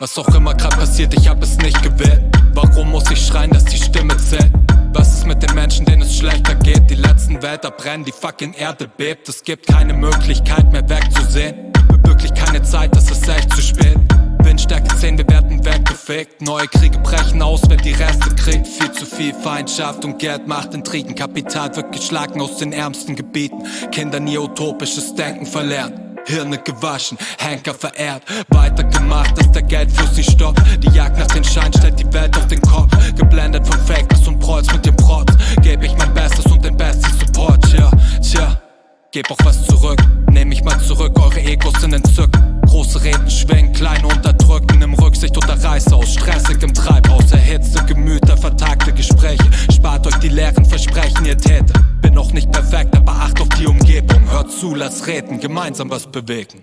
Was auch immer grad passiert, ich hab es nicht gewählt. Warum muss ich schreien, dass die Stimme zählt? Was ist mit den Menschen, denen es schlechter geht? Die letzten Wälder brennen, die fucking Erde bebt. Es gibt keine Möglichkeit mehr wegzusehen. Wirklich keine Zeit, das ist echt zu spät. Windstärke 10, wir werden weggefegt. Neue Kriege brechen aus, wer die Reste kriegt. Viel zu viel Feindschaft und Geld macht Intrigen. Kapital wird geschlagen aus den ärmsten Gebieten. Kinder nie utopisches Denken verlernt. Hirne gewaschen, Henker verehrt. Weitergemacht, dass der Geldfluss nicht stoppt. Die Jagd nach den Schein stellt die Welt auf den Kopf. Geblendet von Fakers und Prolls mit dem Protz. Geb ich mein Bestes und den besten Support. Tja, geb auch was zurück. Nehm mich mal zurück, eure Egos sind entzückt. Große Reden schwingen, kleine unterdrücken. Im Rücksicht unter Reißaus, stressig im Treibhaus. Erhitzte Gemüter, vertagte Gespräche. Spart euch die leeren Versprechen, ihr Täter. Bin noch nicht perfekt, aber acht auf die Umgebung. Hört zu, lass reden, gemeinsam was bewegen.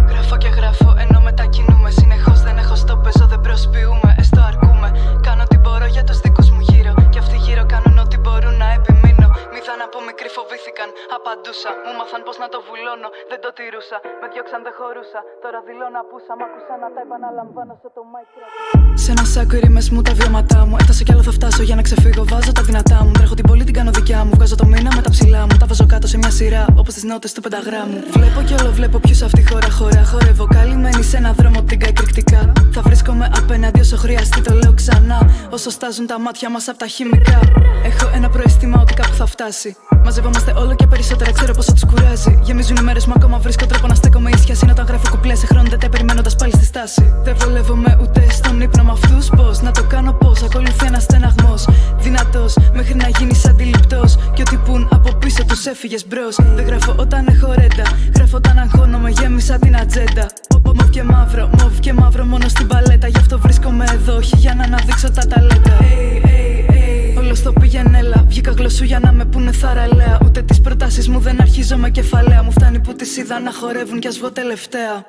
Γράφω και γράφω ενώ μετακινούμε. Συνεχώς δεν έχω στο παίζω, δεν προσποιούμε. Έστω αρκούμε. Κάνω ό,τι μπορώ για τους δικούς μου γύρω. Κι αυτοί γύρω κάνουν ό,τι μπορούν να επιμείνω. Μύθαν από μικρή φοβήθηκαν, απαντούσα. Μου μάθαν πως να το βουλώνω, δεν το τηρούσα. Με διώξαν δεν χωρούσα, τώρα δηλώνω απούσα. Μ' άκουσα να τα επαναλαμβάνω σε το mic. Σε ένα σάκο οι ρήμες μου, τα βιώματά μου. Έφτασε κι άλλο θα φτάσω για να ξεφύγω. Βάζω τα δυνατά μου. Τρέχω την πόλη, την κάνω δικιά μου. Βγάζω το μήνα με τα ψηλά μου. Τα βάζω κάτω σε μια σειρά, όπως τις νότες του πενταγράμμου. Βλέπω κι όλο βλέπω ποιους αυτή χώρα. Χορεύω καλυμμένη σε ένα δρόμο τίγκα εκρηκτικά. Θα βρίσκομαι απέναντι όσο χρειαστεί, το λέω ξανά. Όσο στάζουν τα μάτια μας από τα χημικά. Έχω ένα προαίσθημα ότι κάπου θα φτάσει. Μαζευόμαστε όλο και περισσότερα, ξέρω πόσο τους κουράζει. Γεμίζουν οι μέρες μου, ακόμα βρίσκω τρόπο να στέκομαι ίσια. Είναι όταν γράφω κουπλές σε χρόνο τετέ, περιμένοντας πάλι στη στάση. Δεν βολεύομαι ούτε στον ύπνο με αυτούς. Πώς να το κάνω, πώς ακολουθεί ένας στεναγμός. Δυνατός μέχρι να γίνεις αντιληπτός. Κι ό,τι πουν από πίσω τους έφυγες μπρος. Δεν γράφω όταν έχω ρέντα. Γράφω όταν αγχώνομαι, γέμισα την ατζέντα. Μοβ και μαύρο μόνο στην παλέτα. Γι' αυτό βρίσκομαι εδώ, όχι για να αναδείξω τα ταλέντα. Όλο στο πήγαινε έλα. Βγήκα γλωσσού για να με πούνε θαραλέα. Ούτε τις προτάσεις μου δεν αρχίζω με κεφαλαία. Μου φτάνει που τις είδα να χορεύουν κι ας βγω τελευταία.